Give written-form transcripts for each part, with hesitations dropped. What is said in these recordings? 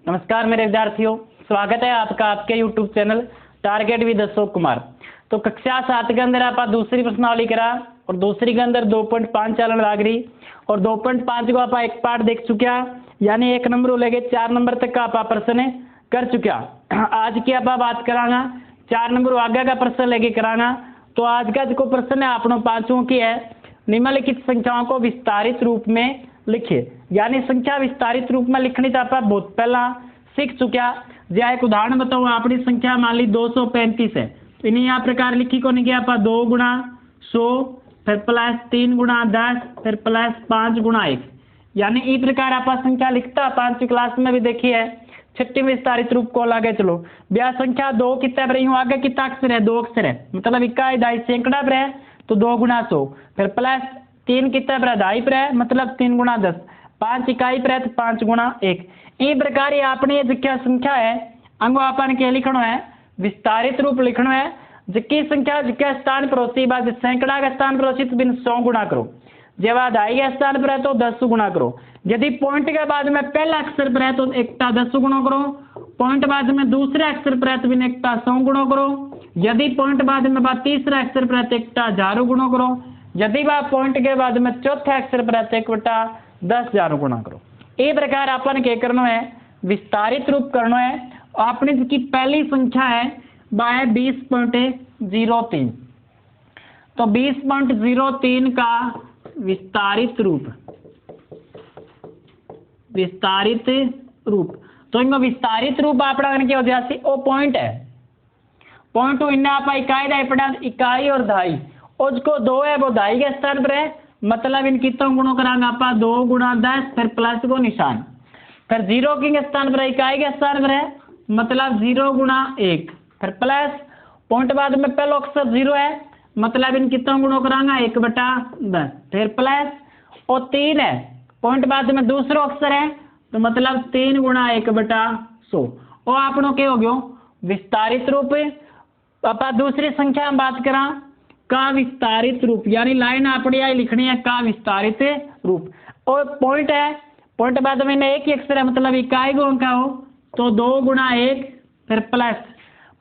नमस्कार मेरे विद्यार्थियों, स्वागत है आपका आपके YouTube channel target with Ashok Kumar. तो कक्षा 7 के अंदर आप दूसरी प्रश्नावली करा और दूसरी के अंदर 2.5 चालन लाग रही और 2.5 को आप एक पार्ट देख चुका, यानी 1 नंबर लेके 4 नंबर तक का आप प्रश्न कर चुका। आज की आप बात करांगा 4 नंबर आगे का प्रश्न लेके करांगा। तो आज का जो प्रश्न है आपनों पांचों की है, निम्नलिखित संख्याओं को विस्तारित रूप में लिखिए। यानी संख्या विस्तारित रूप में लिखनी तो आप बहुत पहला सीख चुका। जो एक उदाहरण बताओ, अपनी संख्या मान ली 235 है, इन्हें यहाँ प्रकार लिखी को नहीं, आप 2 गुणा 100 फिर प्लस 3 गुणा 10 फिर प्लस 5 गुणा 1, यानी इस प्रकार आप संख्या लिखता। 5वीं क्लास में भी देखी है, छठी विस्तारित रूप को लागे चलो ब्याह संख्या 2 कितना पर यूं आगे कितना अक्षर है, 2 अक्षर है, मतलब इकाई दाई सैकड़ा पर है तो 2 गुणा 100 फिर प्लस 3 कितना पर दाई पर है, मतलब 3 गुणा 10, 5 इकाई पर है तो 5 गुणा 1। इस प्रकार अपनी ये जिक्या संख्या है अंगो अपन के लिखना है, विस्तारित रूप लिखना है। जिक्की संख्या जिक्का स्थान परोसी बाद सैकड़ा का स्थान परोसित बिन 100 गुणा करो, जब दाई के स्थान पर है तो 10 गुणा करो, यदि पॉइंट के बाद में पहला अक्षर पर है तो एकटा 10 गुणा करो, पॉइंट बाद में दूसरे अक्षर पर है तो बिन एकटा 100 गुणा करो, यदि पॉइंट बाद में तीसरा अक्षर पर है तो एकटा 1000 गुणा करो, यदि वह पॉइंट के बाद में चौथे अक्षर पर है तो 10,000 गुणा करो। इस प्रकार अपन क्या करना है, विस्तारित रूप करना है। अपनी जिसकी पहली संख्या है वह है 20.03, तो 20.03 का विस्तारित रूप तो इनका विस्तारित रूप अपना क्या हो जाए, वो पॉइंट है, पॉइंट इन्हें आप इकाई दाई पढ़ा, इकाई और दाई उसको 2 है वो दाई के स्थान पर है, मतलब इन कितों गुणों करांगे आप 2 गुणा 10 फिर प्लस को निशान, फिर 0 के स्थान पर इकाई के स्थान पर है, मतलब 0 गुणा 1 फिर प्लस पॉइंट बाद में पहला अक्षर 0 है, मतलब इन कितों गुणों करांगा 1/10 फिर प्लस और 3 है, पॉइंट बाद में दूसरा अक्षर है तो मतलब 3 गुणा 1/100 और आपनों के हो गयो विस्तारित रूप। आप दूसरी संख्या में बात करा का विस्तारित रूप, यानी लाइन अपनी आई लिखनी है का विस्तारित रूप, और पॉइंट है, पॉइंट बाद में एक ही अक्षर है, मतलब इकाई गुण का हो तो 2 गुणा 1 फिर प्लस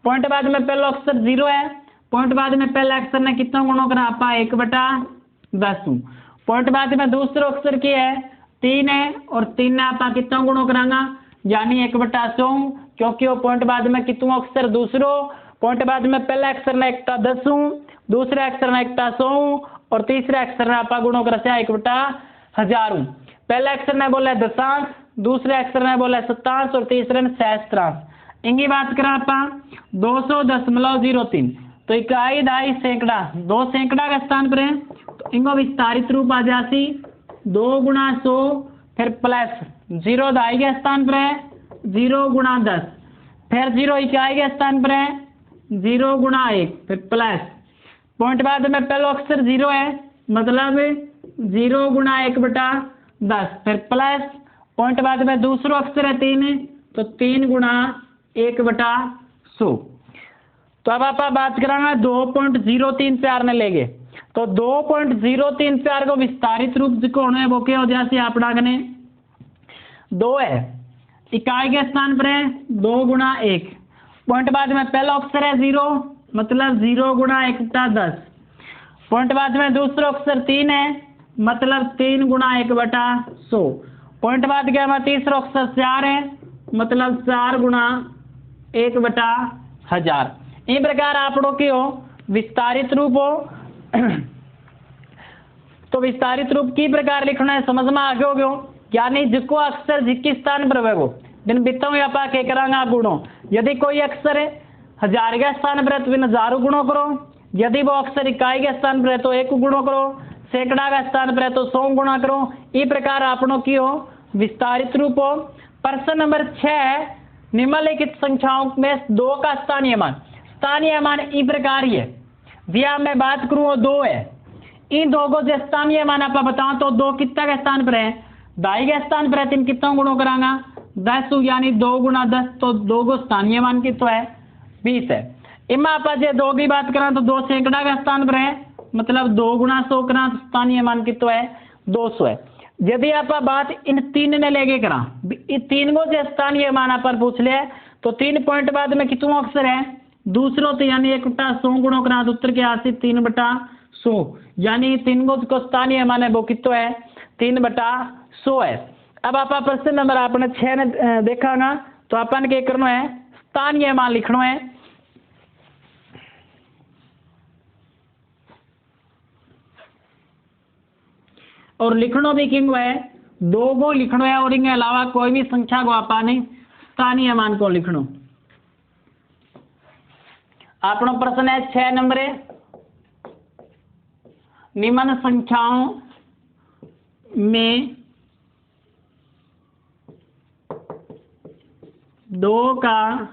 पॉइंट बाद में पहला अक्षर 0 है, पॉइंट बाद में पहला अक्षर ने कितना गुणों करा आप 1/10, पॉइंट बाद में दूसरा अक्षर की है 3 है और 3 ने आप कितना गुणों करांगा, यानी 1/100, क्योंकि वो पॉइंट बाद में कितना अक्षर दूसरो, पॉइंट बाद में पहला अक्षर ने 1/10, दूसरे अक्षर ने 1/100 और तीसरे अक्षर ने आप गुणों कर 1/1000। पहले अक्षर ने बोला दशांश, दूसरे अक्षर ने बोला शतांश और तीसरे ने सहस्त्रांश। इनकी बात करें आप 200.03, तो इकाई दाई सैकड़ा 2 सैकड़ा का स्थान पर है, तो इनको विस्तारित रूप आ जाती 2 गुणा 100 फिर प्लस 0 दाई के स्थान पर है 0 गुणा 10 फिर 0 इकाई के स्थान पर है 0 गुणा 1 फिर प्लस पॉइंट बाद में पहला अक्षर 0 है, मतलब 0 गुणा 1/10 फिर प्लस पॉइंट बाद में दूसरा अक्षर है 3 तो 3 गुणा 1/100। तो अब आप बात करांगा 2.034 ने लेंगे, तो 2.034 को विस्तारित रूप जो है वो क्या हो जाती है अपना गने 2 है, इकाई के स्थान पर है 2 गुणा 1, पॉइंट बाद में पहला अक्षर है 0, मतलब 0 गुणा 1/10, पॉइंट बाद में दूसरा अक्षर 3 है, मतलब 3 गुणा 1/100, पॉइंट बाद क्या तीसरा अक्षर 4 है, मतलब 4 गुणा 1/1000। इस प्रकार आप लोग की हो विस्तारित रूप हो तो विस्तारित रूप की प्रकार लिखना है, समझ में आगे हो गयो, यानी जिसको अक्षर जिसके स्थान पर है वो बिन बितों आप क्या करांगा गुणों, यदि कोई अक्षर है 1000 के स्थान पर है तो बिन 1000 गुणों करो, यदि वो अक्षर इकाई के स्थान पर है तो 1 गुणों करो, सैकड़ा का स्थान पर है तो 100 गुणा करो। इस प्रकार आपनों की हो विस्तारित रूप हो। प्रश्न नंबर 6, निम्नलिखित संख्याओं में 2 का स्थानीय मान इस प्रकार ही है, जिया मैं बात करूं 2 है, इन 2 को जो स्थानीय मान आप बताओ तो 2 कितना के स्थान पर है, दाई के स्थान पर है, 3 कितना गुणों करांगा 10, यानी 2 गुणा 10, तो 2 को स्थानीय मान कितना है 20 है। इनमें आप 2 की बात करें तो 2 सैकड़ा का स्थान पर है, मतलब 2 गुणा 100 करा स्थानीय मान कितना है 200 है। यदि आप बात इन तीन ने लेके करा, तीन को से स्थानीय मान पर पूछ लिया तो 3 पॉइंट बाद में कितना अक्षर है दूसरों, तो यानी 1/100 गुणों करा तो उत्तर के आसित 3/100, यानी 3 को स्थानीय मान है वो कितना है 3/100 है। अब आप प्रश्न नंबर आपने 6 ने देखा ना, तो अपन क्या करना है स्थानीय मान लिखना है। और लिखना भी किंग है 2 को लिखना है, और इनके अलावा कोई भी संख्या को आपने स्थानीय मान को लिखना। अपना प्रश्न है 6 नंबर, निम्न संख्याओं में 2 का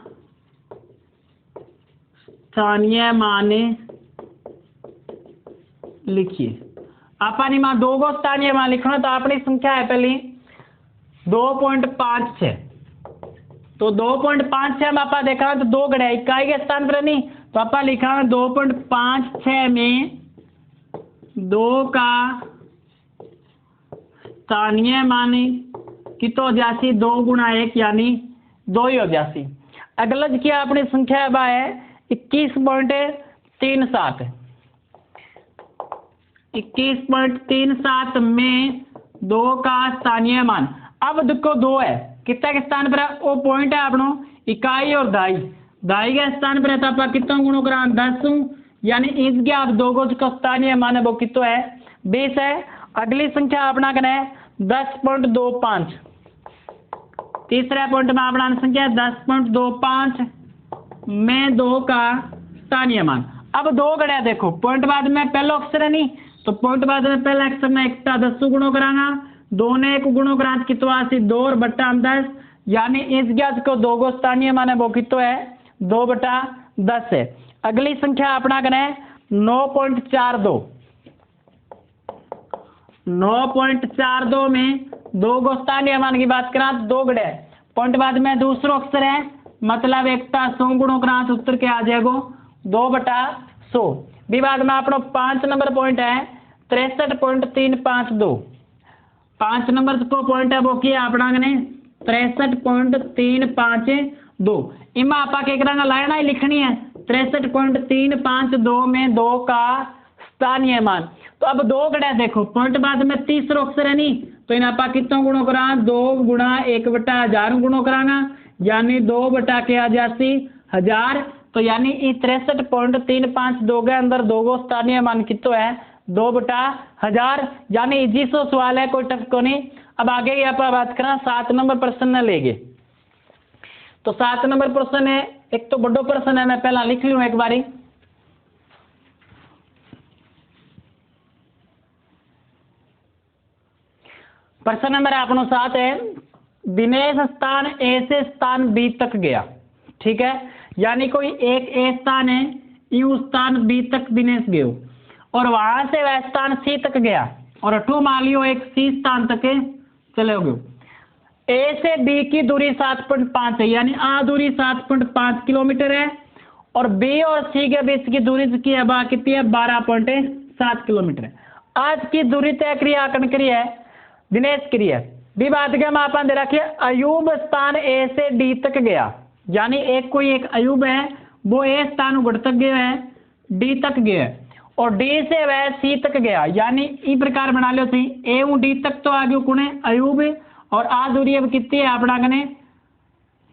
स्थानीय मान लिखिए। अपन मां 2 को स्थानीय मान लिखना, तो अपनी संख्या है पहली 2.56, तो 2.56 में आपा देखा तो 2 गड़ा इकाई के स्थान पर नहीं, तो आपा लिखा 2.56 में 2 का स्थानीय मान कितो हो जासी 2 गुणा 1 यानी 2 ही हो जासी। अगला क्या अपनी संख्या है 21.37, 21.37 में 2 का स्थानीय मान। अब देखो 2 है कितना के स्थान पर है, वो पॉइंट है अपनो इकाई और दाई, दाई के स्थान पर है तो आप कितना गुणों करा 10, यानी इसके आप 2 को स्थानीय मान है वो कितना है 20 है। अगली संख्या अपना करना है 10.25, तीसरा पॉइंट में अपना संख्या 10.25 में 2 का स्थानीय मान। अब 2 गड़ा देखो पॉइंट बाद में पहला अक्षर है नहीं, तो पॉइंट बाद में पहला अक्षर में 1/10 गुणों कराना, 2 ने 1 गुणों करा कितना 2 और बट्टा 10, यानी इस ज्ञात को 2 को स्थानीय मान है वो कितना है 2/10 है। अगली संख्या अपना करें 9.42, 9.42 में 2 को स्थानीय मान की बात करा तो 2 गड़े पॉइंट बाद में दूसरा अक्षर है, मतलब 1/100 गुणों करा तो उत्तर के आ जाएगा 2/100। विवाद में अपना 5 नंबर पॉइंट है 63.352, 5 नंबर को पॉइंट है वो किया अपना ने 63.352। इमा आपा क्या करांगा लाइन ही लिखनी है 63.352 में 2 का स्थानीय मान। तो अब 2 गड़ा देखो पॉइंट बाद में तीसरा अक्षर है नहीं, तो इन आपा कितना गुणों करा 2 गुणा 1/1000 गुणों करांगा, यानी 2 बटा के आ जाती 1000, तो यानी 63.352 के अंदर 2 को स्थानीय मान कितना है 2/1000, यानी इजी सो सवाल है कोई टफ को नहीं। अब आगे की आप बात करा 7 नंबर प्रश्न न लेंगे, तो 7 नंबर प्रश्न है एक तो बड़ो प्रश्न है, मैं पहला लिख लूं एक बारी। प्रश्न नंबर अपनो 7 है दिनेश स्थान ए से स्थान बी तक गया, ठीक है, यानी कोई एक ए स्थान है यू स्थान बी तक दिनेश गयो और वहां से वह स्थान सी तक गया और अठू मान लियो एक सी स्थान तक चले गयो। ए से बी की दूरी 7.5 है, यानी आ दूरी 7.5 किलोमीटर है और बी और सी के बीच की दूरी की है कितनी है 12.7 किलोमीटर है। आज की दूरी तय क्रिया कन करी है दिनेश क्रिया विवाद के मापन दे रखिए अयूब स्थान ए से डी तक गया, यानी एक कोई एक अयूब है वो ए स्थान गुड़ तक गया है डी तक गया है और डी से वह सी तक गया, यानी इस प्रकार बना लो सी ए डी तक तो आ गयो कुने अयूब और आ दूरी अब कितनी है अपना कने।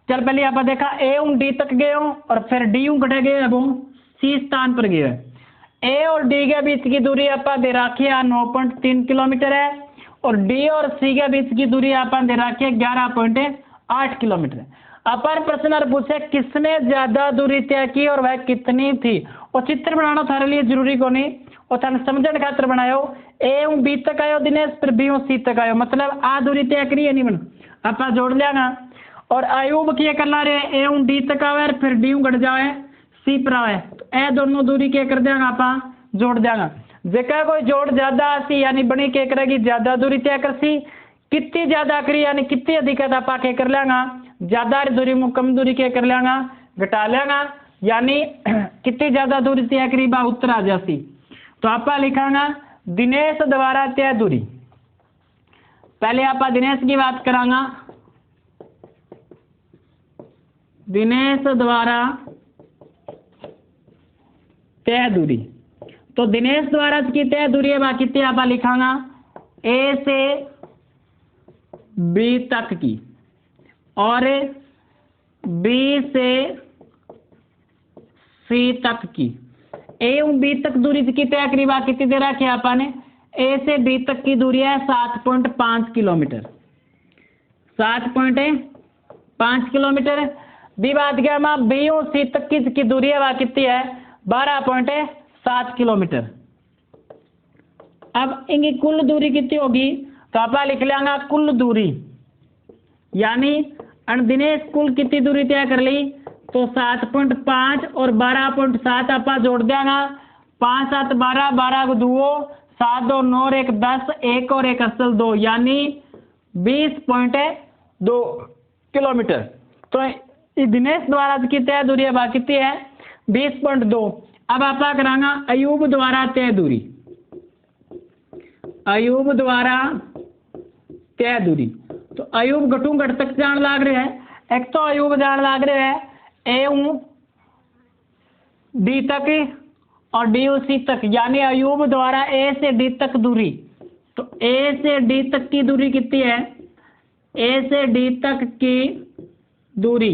चल पहले आप देखा ए डी तक गए और फिर डी घटे गए वो सी स्थान पर गए। ए और डी के बीच की दूरी आप दे रखी है 9.3 किलोमीटर है और डी और सी के बीच की दूरी अपन दे रखी है 11.8 किलोमीटर। अपन प्रश्न पूछे किसने ज्यादा दूरी तय की और वह कितनी थी, और चित्र बनाना थारे लिए जरूरी को नहीं और थाने समझने खातर बनायो। ए बी तक आयो दिनेश फिर बी सी तक आयो, मतलब आ दूरी तय करी है नहीं बन आप जोड़ लिया और अयूब क्या करना रहे ए डी तक आवे फिर डी घट जाए सी पर आवे, तो ए दोनों दूरी क्या कर देंगे आप जोड़ देंगे। जेका कोई जोड़ ज्यादा आसी यानी बनी क्या करेगी ज्यादा दूरी तय कर सी, कितनी ज्यादा करी यानी कितनी अधिकता आप क्या कर लेंगा ज्यादा दूरी में कम दूरी क्या कर लेंगा घटा लेंगा, यानी कितनी ज्यादा दूरी तय करी बा उत्तर आ जाती। तो आप लिखांगा दिनेश द्वारा तय दूरी, पहले आप दिनेश की बात करांगा। दिनेश द्वारा तय दूरी, तो दिनेश द्वारा की तय दूरी है कितनी आप लिखांगा ए से बी तक की और बी से सी तक की। ए और बी तक दूरी की तय करीब कितनी दे रखी है आपने, ए से बी तक की दूरी है 7.5 किलोमीटर, 7.5 किलोमीटर। बी बात क्या मैं बी और सी तक की दूरी है कितनी है 12.7 किलोमीटर। अब इनकी कुल दूरी कितनी होगी, तो आप लिख लेंगे कुल दूरी, यानी दिनेश कुल कितनी दूरी तय कर ली, तो 7.5 और 12.7 आप जोड़ देंगे, 5 7 12, 12 को 2 7 2 9 1 10, 1 और 1 असल 2, यानी 20.2 किलोमीटर। तो दिनेश द्वारा की तय दूरी है कितनी है 20.2। अब आप करांगा अयूब द्वारा तय दूरी, अयूब द्वारा तय दूरी। तो अयूब घटू घट तक जान लाग रहे हैं, एक तो अयूब जान लाग रहे हैं ए डी तक और डी सी तक, यानी अयूब द्वारा ए से डी तक दूरी। तो ए से डी तक की दूरी कितनी है, ए से डी तक की दूरी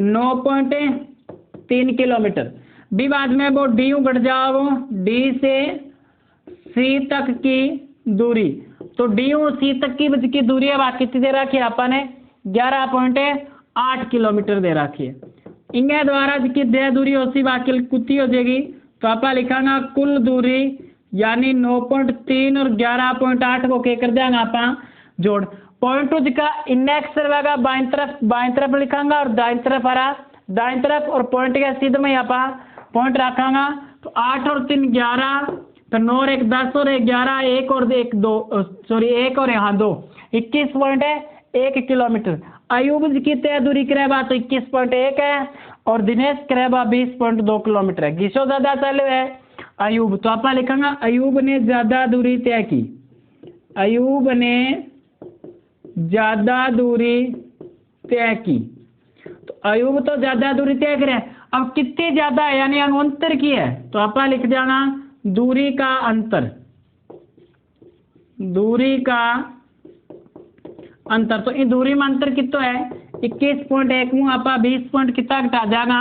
9.3 किलोमीटर। बी बाद में वो डी घट जाओ, डी से सी तक की दूरी, तो डी और सी तक की दूरी है कितनी दे रखी है आपने 11.8 किलोमीटर दे रखी है। इनके द्वारा की दे दूरी उसी बाकी कुत्ती हो जाएगी, तो आप लिखांगा कुल दूरी, यानी 9.3 और 11.8 को क्या कर देंगे आप जोड़। पॉइंट टू का इंडेक्स रहेगा बाईं तरफ लिखांगा और दाईं तरफ आ रहा दाईं तरफ, और पॉइंट के सीधे में आप पॉइंट रखांगा। तो 8 और 3 11, तो 9 और 1 10 और 11, 1 और 1 2 सॉरी 1 और यहाँ 2 21.1 किलोमीटर। अयूब की तय दूरी करेबा तो 21.1 है और दिनेश करेबा 20.2 किलोमीटर है। किसो ज्यादा चले है अयूब, तो आप लिखेंगे अयूब ने ज्यादा दूरी तय की, अयूब ने ज्यादा दूरी तय की। तो अयूब तो ज्यादा दूरी तय करे, अब कितनी ज्यादा है यानी अंतर की है, तो आप लिख देना दूरी का अंतर, दूरी का अंतर। तो इन दूरी में अंतर कितना है 21.1 मुँह आप 20 पॉइंट कितना घटा जाएगा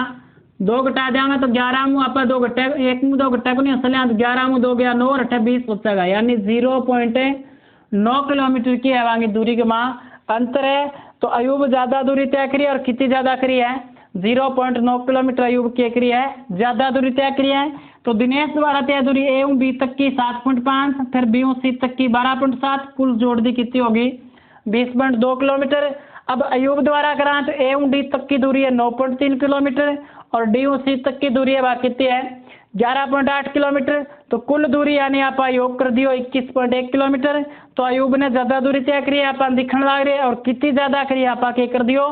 2 घटा जाएगा, तो 11 मुँह आप 2 घटे 1 मुँह 2 घटा को नहीं असल 11 मुँह 2 गया 9 और 8 20 बचेगा, यानी 0.9 किलोमीटर की है दूरी के माँ अंतर है। तो अयूब ज्यादा दूरी तय करी और कितनी ज्यादा करी है 0.9 किलोमीटर अयूब की करी है ज्यादा दूरी तय करी है। तो दिनेश द्वारा तय दूरी ए और बी तक की 7.5, फिर बी और सी तक की 12.7, कुल जोड़ दी कितनी होगी 20.2 किलोमीटर। अब अयूब द्वारा करा तो ए और डी तक की दूरी है 9.3 किलोमीटर और डी और सी तक की दूरी है कितनी है 11.8 किलोमीटर। तो कुल दूरी यानी आप योग कर दियो 21.1 किलोमीटर। तो अयूब ने ज्यादा दूरी तय करी आप दिखने लग रहे और कितनी ज्यादा करी आप कर दियो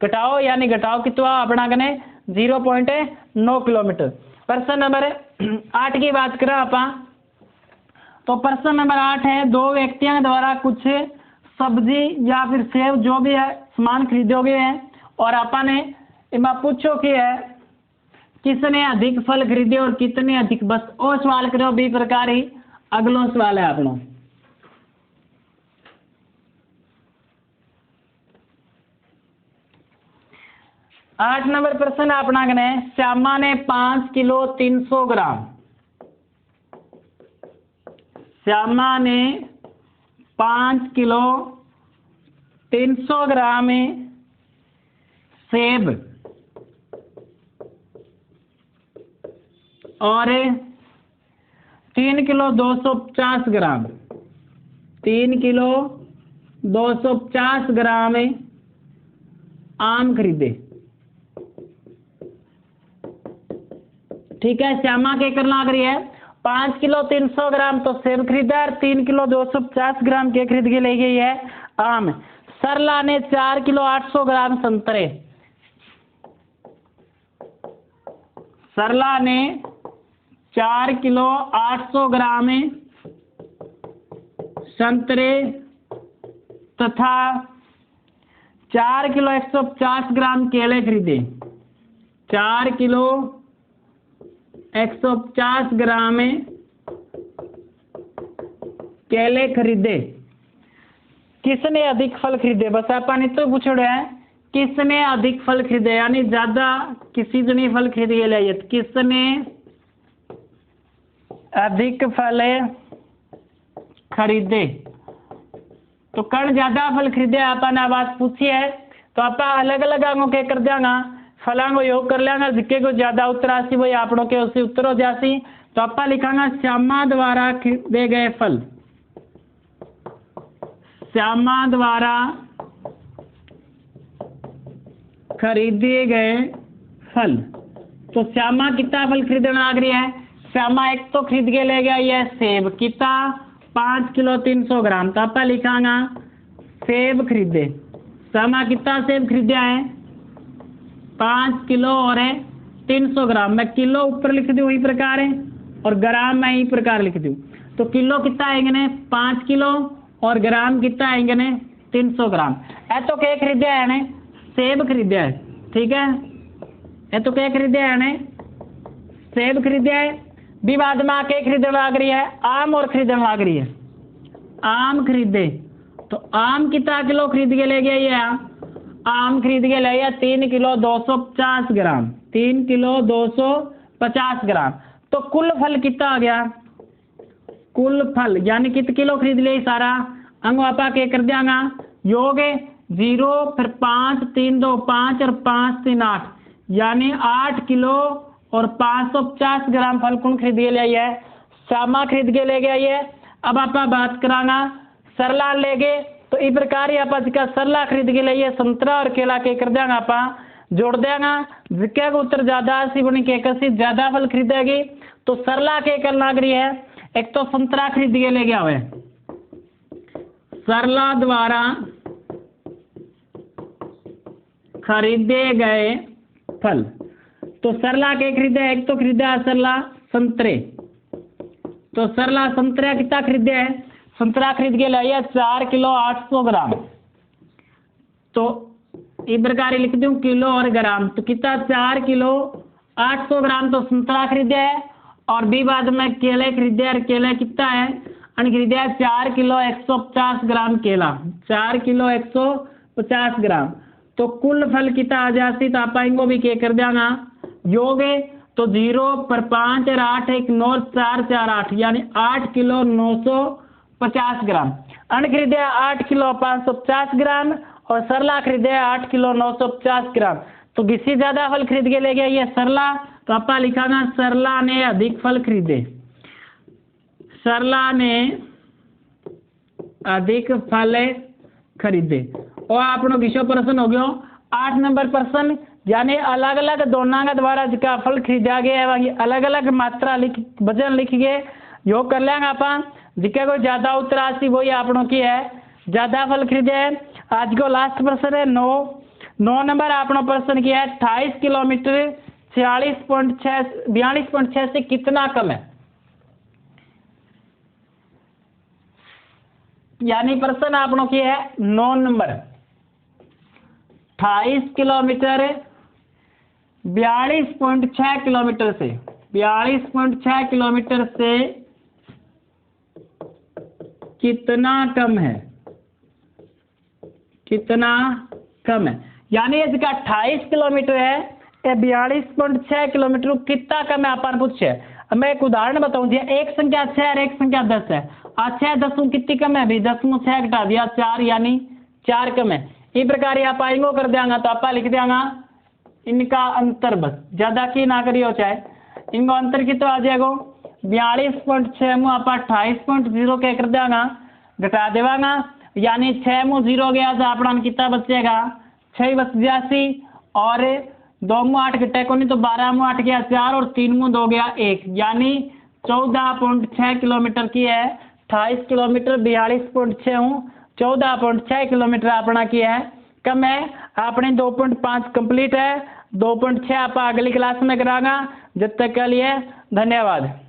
घटाओ, यानी घटाओ कितना अपना कने 0.9 किलोमीटर। प्रश्न नंबर 8 की बात करें आप, तो प्रश्न नंबर 8 है दो व्यक्तियों द्वारा कुछ सब्जी या फिर सेब जो भी है सामान खरीदोगे हैं और आपने इमा पूछो कि है किसने अधिक फल खरीदे और कितने अधिक, बस वो सवाल करो भी प्रकार ही अगलो सवाल है अपनो। आठ नंबर प्रश्न अपना कने श्यामा ने 5 किलो 300 ग्राम, श्यामा ने 5 किलो 300 ग्राम सेब और 3 किलो 250 ग्राम, 3 किलो 250 ग्राम आम खरीदे। ठीक है, श्यामा के करना करी है 5 किलो 300 ग्राम तो सेब खरीदा और 3 किलो 250 ग्राम के खरीद के ले गई है आम। सरला ने 4 किलो 800 ग्राम संतरे, सरला ने 4 किलो 800 ग्राम संतरे तथा 4 किलो 150 ग्राम केले खरीदे। 4 किलो 150 ग्राम केले खरीदे। किसने अधिक फल खरीदे? बस अपन तो पूछ रहे हैं किसने अधिक फल खरीदे, यानी ज्यादा किसी जने फल खरीद के लिए, किसने अधिक फल खरीदे। तो कण ज्यादा फल खरीदे अपन आवाज पूछी है, तो आप अलग अलग अंगों के कर देंगे, फलों को योग कर लेंगे, जिसके को ज्यादा उत्तर आसी वही आपनों के उसी उत्तर हो जासी। तो आप लिखांगा श्यामा द्वारा खरीदे गए फल। श्यामा द्वारा खरीदे गए फल। तो श्यामा कितना फल खरीदने लग रही है? श्यामा एक तो खरीद के ले गया ये सेब, कितना 5 किलो 300 ग्राम। तो आप लिखांगा सेब खरीदे। श्यामा कितना सेब खरीदा है? 5 किलो और है 300 ग्राम। मैं किलो ऊपर लिख दूँ वही प्रकार है, और ग्राम मैं ही प्रकार लिख दूँ। तो किलो कितना आएंगे ने? 5 किलो, और ग्राम कितना आएंगे ने? 300 ग्राम। ये तो क्या खरीदा है ने? सेब खरीदा है, ठीक है। ये तो क्या खरीदा है ने? सेब खरीदा है। विवाद में क्या खरीदने लग रही है? आम और खरीदने लग रही है। आम खरीदे। तो आम कितना किलो खरीद के ले गया ये? आम खरीद के ले गया 3 किलो 250 ग्राम। 3 किलो 250 ग्राम। तो कुल फल कितना आ गया? कुल फल यानी कितने किलो खरीद लिया सारा? अंग आपा क्या कर देंगे? योग 0 फिर 5 3 2 5 और 5 3 8, यानी 8 किलो और 550 ग्राम फल कौन खरीद के ले आई है? श्यामा खरीद के ले गया ये। अब आप बात कराना सरला ले गए, तो इस प्रकार ही आप सरला खरीद के लिए संतरा और केला के कर देंगे, आप जोड़ देंगे, जिसका उत्तर ज्यादा सी बनी के कसी ज्यादा फल खरीदेगी। तो सरला के कर लग रही है, एक तो संतरा खरीद के ले गया हुआ, सरला द्वारा खरीदे गए फल। तो सरला के खरीदे, एक तो खरीदा सरला संतरे। तो सरला संतरा कितना खरीदे है? संतरा खरीद के लाइए 4 किलो 800 ग्राम। तो इस प्रकार लिख दूं किलो और ग्राम, तो कितना 4 किलो 800 ग्राम तो संतरा खरीदे है, और भी बाद में केले खरीदे, और केले कितना है? खरीदे है 4 किलो 150 ग्राम केला। 4 किलो 150 ग्राम। तो कुल फल कितना आ जाती? तो आप इनको भी क्या कर देंगे? योग तो 0 पर 5 और 8 1 9 4 4 8, यानी 8 किलो 950 ग्राम। अन्न खरीदे 8 किलो 550 ग्राम, और सरला खरीदे 8 किलो 950 ग्राम। तो किसी ज्यादा फल खरीद के ले गया ये सरला। तो आप लिखाना सरला ने अधिक फल खरीदे। सरला ने अधिक फल खरीदे। और आपनो किसो प्रश्न हो गयो 8 नंबर प्रश्न, यानी अलग अलग दोनों के द्वारा जिसका फल खरीदा गया है वही अलग अलग मात्रा लिख वजन लिख के योग कर लेंगे आप, जिसका कोई ज्यादा उत्तर आती वही आपनों की है ज्यादा फल खरीदे है। आज को लास्ट प्रश्न है 9 नंबर आपनों प्रश्न किया है 28 किलोमीटर 42.6 से कितना कम है? यानी प्रश्न आपनों की है 9 नंबर 28 किलोमीटर 42.6 किलोमीटर से 42.6 किलोमीटर से कितना कम है? कितना कम है, यानी इसका 28 किलोमीटर है, 42.6 किलोमीटर कितना कम है अपन पूछे। अब मैं एक उदाहरण बताऊं, एक संख्या 6 और एक संख्या 10 है। 6 10 कितनी कम है भाई? 10 में 6 घटा दिया 4, यानी 4 कम है। इस प्रकार आप आएंगे कर देंगे, तो आप लिख देंगे इनका अंतर, बस ज्यादा की ना करियो चाहे इनको अंतर कितना आ जाएगा 42.6 में आप 28.0 के कर देंगे घटा देवागा, यानी 6 में 0 गया तो अपना कितना बचेगा 6 बच जासी, और 2 में 8 घटे को नहीं तो 12 में 8 गया 4, और 3 में 2 गया 1, यानी 14.6 किलोमीटर की है। 28 किलोमीटर 42.6 हूँ 14.6 किलोमीटर अपना की है कम है। अपने 2.5 कंप्लीट है, 2.6 आप अगली क्लास में करागा। जब तक के लिए धन्यवाद।